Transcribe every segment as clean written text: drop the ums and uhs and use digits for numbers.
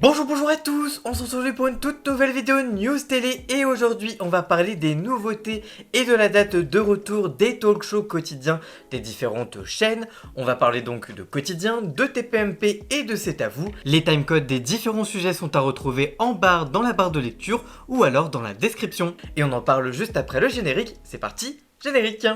Bonjour à tous, on se retrouve pour une toute nouvelle vidéo News Télé et aujourd'hui on va parler des nouveautés et de la date de retour des talk shows quotidiens des différentes chaînes. On va parler donc de Quotidien, de TPMP et de C'est à vous. Les timecodes des différents sujets sont à retrouver en barre dans la barre de lecture ou alors dans la description. Et on en parle juste après le générique, c'est parti, générique.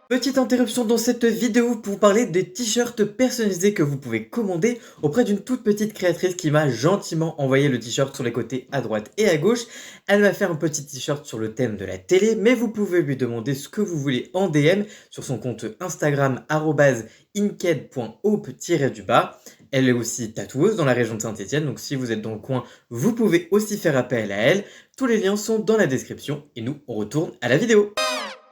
Petite interruption dans cette vidéo pour parler des t-shirts personnalisés que vous pouvez commander auprès d'une toute petite créatrice qui m'a gentiment envoyé le t-shirt sur les côtés à droite et à gauche. Elle m'a fait un petit t-shirt sur le thème de la télé, mais vous pouvez lui demander ce que vous voulez en DM sur son compte Instagram @inked.au_. Elle est aussi tatoueuse dans la région de Saint-Étienne, donc si vous êtes dans le coin, vous pouvez aussi faire appel à elle. Tous les liens sont dans la description et nous, on retourne à la vidéo.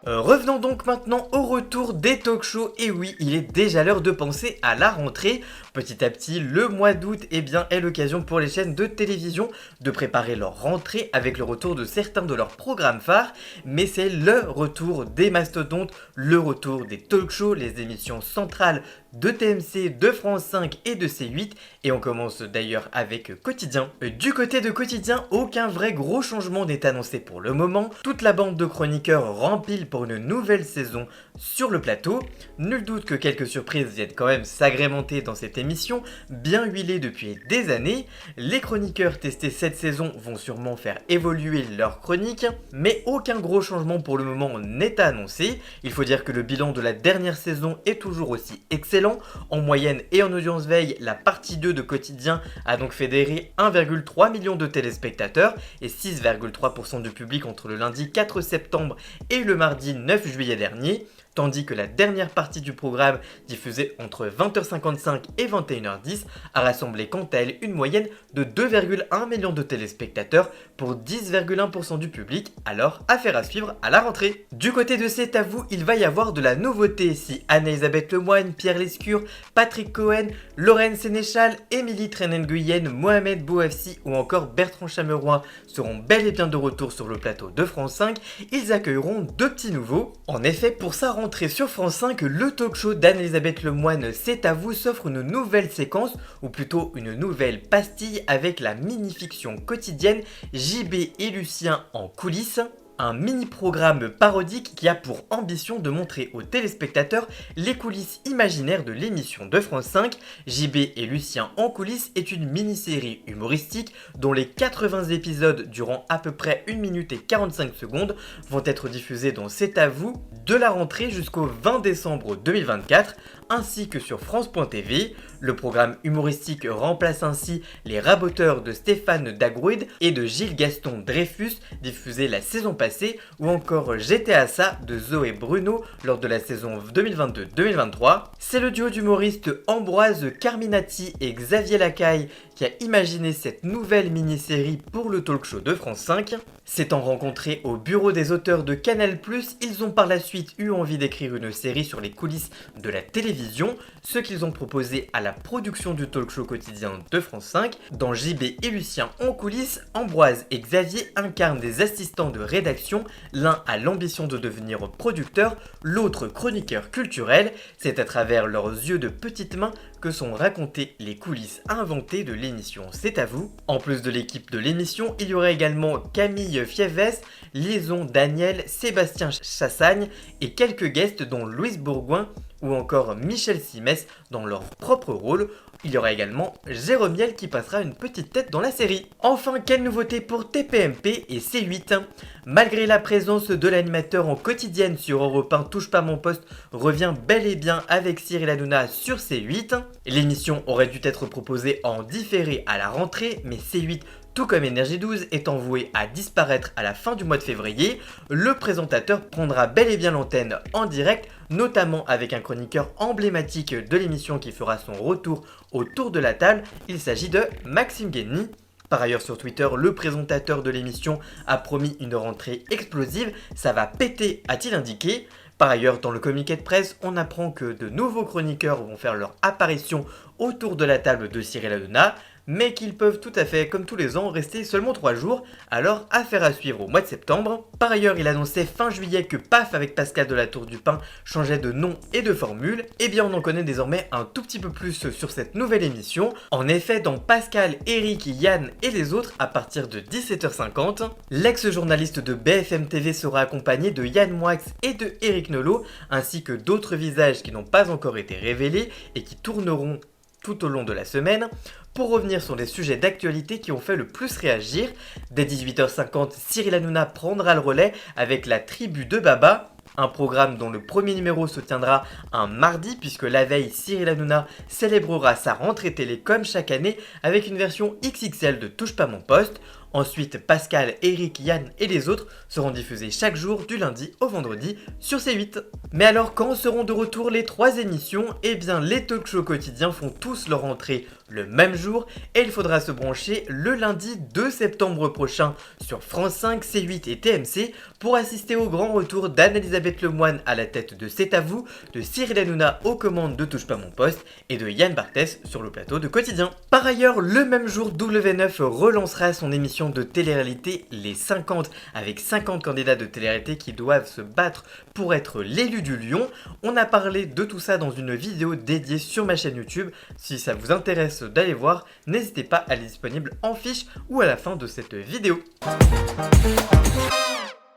Revenons donc maintenant au retour des talk shows, et oui, il est déjà l'heure de penser à la rentrée. Petit à petit, le mois d'août est l'occasion pour les chaînes de télévision de préparer leur rentrée avec le retour de certains de leurs programmes phares, mais c'est le retour des mastodontes, le retour des talk shows, les émissions centrales de TMC, de France 5 et de C8, et on commence d'ailleurs avec Quotidien. Du côté de Quotidien, aucun vrai gros changement n'est annoncé pour le moment, toute la bande de chroniqueurs rempile pour une nouvelle saison sur le plateau. Nul doute que quelques surprises viennent quand même s'agrémenter dans cette émission, bien huilée depuis des années. Les chroniqueurs testés cette saison vont sûrement faire évoluer leurs chroniques, mais aucun gros changement pour le moment n'est annoncé. Il faut dire que le bilan de la dernière saison est toujours aussi excellent. En moyenne et en audience veille, la partie 2 de Quotidien a donc fédéré 1,3 million de téléspectateurs et 6,3% du public entre le lundi 4 septembre et le mardi 9 juillet dernier, tandis que la dernière partie du programme, diffusée entre 20h55 et 21h10, a rassemblé quant à elle une moyenne de 2,1 millions de téléspectateurs pour 10,1% du public, alors affaire à suivre à la rentrée. Du côté de C'est à vous, il va y avoir de la nouveauté si Anne-Elisabeth Lemoine, Pierre Lescure, Patrick Cohen, Lorraine Sénéchal, Émilie Trennen-Guyenne, Mohamed Bouafsi ou encore Bertrand Chameroy seront bel et bien de retour sur le plateau de France 5, ils accueilleront deux petits nouveaux. En effet, pour sa rentrée sur France 5, le talk show d'Anne-Elisabeth Lemoine C'est à vous s'offre une nouvelle séquence, ou plutôt une nouvelle pastille avec la mini-fiction quotidienne JB et Lucien en coulisses. Un mini-programme parodique qui a pour ambition de montrer aux téléspectateurs les coulisses imaginaires de l'émission de France 5. JB et Lucien en coulisses est une mini-série humoristique dont les 80 épisodes durant à peu près 1 minute et 45 secondes vont être diffusés dans C'est à vous de la rentrée jusqu'au 20 décembre 2024, ainsi que sur France.tv. Le programme humoristique remplace ainsi Les Raboteurs de Stéphane Dagrouid et de Gilles Gaston Dreyfus, diffusés la saison passée, ou encore J'étais à ça de Zoé Bruno lors de la saison 2022-2023. C'est le duo d'humoristes Ambroise Carminati et Xavier Lacaille qui a imaginé cette nouvelle mini-série pour le talk show de France 5. S'étant rencontrés au bureau des auteurs de Canal+, ils ont par la suite eu envie d'écrire une série sur les coulisses de la télévision, ce qu'ils ont proposé à la production du talk show quotidien de France 5. Dans JB et Lucien en coulisses, Ambroise et Xavier incarnent des assistants de rédaction, l'un a l'ambition de devenir producteur, l'autre chroniqueur culturel. C'est à travers leurs yeux de petites mains que sont racontées les coulisses inventées de l'émission C'est à vous. En plus de l'équipe de l'émission, il y aura également Camille Fievès, Liaison Daniel, Sébastien Chassagne et quelques guests dont Louise Bourgoin ou encore Michel Simès dans leur propre rôle. Il y aura également Jérôme Niel qui passera une petite tête dans la série. Enfin, quelle nouveauté pour TPMP et C8 ? Malgré la présence de l'animateur en quotidienne sur Europe 1, Touche pas mon poste revient bel et bien avec Cyril Hanouna sur C8. L'émission aurait dû être proposée en différé à la rentrée, mais C8 tout comme Énergie 12 étant voué à disparaître à la fin du mois de février, le présentateur prendra bel et bien l'antenne en direct, notamment avec un chroniqueur emblématique de l'émission qui fera son retour autour de la table, il s'agit de Maxime Guény. Par ailleurs sur Twitter, le présentateur de l'émission a promis une rentrée explosive, ça va péter a-t-il indiqué. Par ailleurs, dans le communiqué de presse, on apprend que de nouveaux chroniqueurs vont faire leur apparition autour de la table de Cyril Hanouna, mais qu'ils peuvent tout à fait, comme tous les ans, rester seulement 3 jours, alors affaire à suivre au mois de septembre. Par ailleurs, il annonçait fin juillet que PAF avec Pascal de la Tour du Pin changeait de nom et de formule. Eh bien, on en connaît désormais un tout petit peu plus sur cette nouvelle émission. En effet, dans Pascal, Eric, Yann et les autres, à partir de 17h50, l'ex-journaliste de BFM TV sera accompagné de Yann Moix et de Eric Nolot, ainsi que d'autres visages qui n'ont pas encore été révélés et qui tourneront tout au long de la semaine, pour revenir sur les sujets d'actualité qui ont fait le plus réagir. Dès 18h50, Cyril Hanouna prendra le relais avec la tribu de Baba, un programme dont le premier numéro se tiendra un mardi, puisque la veille, Cyril Hanouna célébrera sa rentrée télé comme chaque année avec une version XXL de Touche pas mon poste. Ensuite, Pascal, Eric, Yann et les autres seront diffusés chaque jour du lundi au vendredi sur C8. Mais alors, quand seront de retour les 3 émissions? Eh bien, les talk shows quotidiens font tous leur entrée le même jour et il faudra se brancher le lundi 2 septembre prochain sur France 5, C8 et TMC pour assister au grand retour d'Anne-Elisabeth Lemoine à la tête de C'est à vous, de Cyril Hanouna aux commandes de Touche pas mon poste et de Yann Barthès sur le plateau de Quotidien. Par ailleurs, le même jour, W9 relancera son émission de télé-réalité Les 50 avec 50 candidats de télé-réalité qui doivent se battre pour être l'élu du Lion. On a parlé de tout ça dans une vidéo dédiée sur ma chaîne YouTube. Si ça vous intéresse d'aller voir, n'hésitez pas, elle est disponible en fiche ou à la fin de cette vidéo.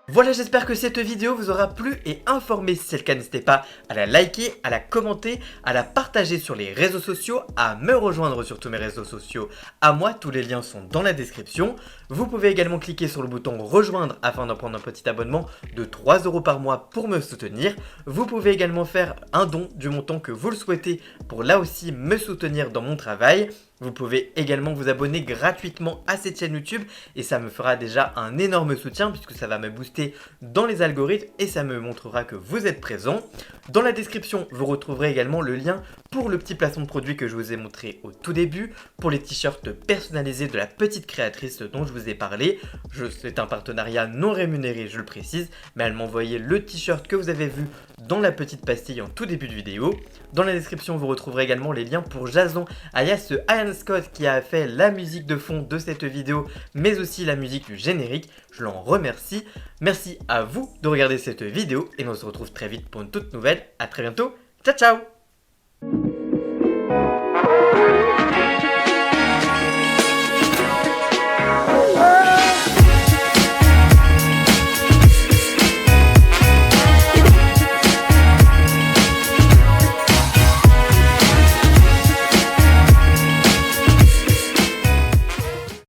Voilà, j'espère que cette vidéo vous aura plu et informé. Si c'est le cas, n'hésitez pas à la liker, à la commenter, à la partager sur les réseaux sociaux, à me rejoindre sur tous mes réseaux sociaux. À moi, tous les liens sont dans la description. Vous pouvez également cliquer sur le bouton rejoindre afin d'en prendre un petit abonnement de 3 € par mois pour me soutenir. Vous pouvez également faire un don du montant que vous le souhaitez pour là aussi me soutenir dans mon travail. Vous pouvez également vous abonner gratuitement à cette chaîne YouTube et ça me fera déjà un énorme soutien puisque ça va me booster dans les algorithmes et ça me montrera que vous êtes présent. Dans la description, vous retrouverez également le lien pour le petit placement de produit que je vous ai montré au tout début, pour les t-shirts personnalisés de la petite créatrice dont je vous ai parlé. C'est un partenariat non rémunéré, je le précise, mais elle m'a envoyé le t-shirt que vous avez vu dans la petite pastille en tout début de vidéo. Dans la description, vous retrouverez également les liens pour Jason, alias Ian Scott, qui a fait la musique de fond de cette vidéo, mais aussi la musique du générique. Je l'en remercie. Merci à vous de regarder cette vidéo et on se retrouve très vite pour une toute nouvelle. A très bientôt. Ciao ciao.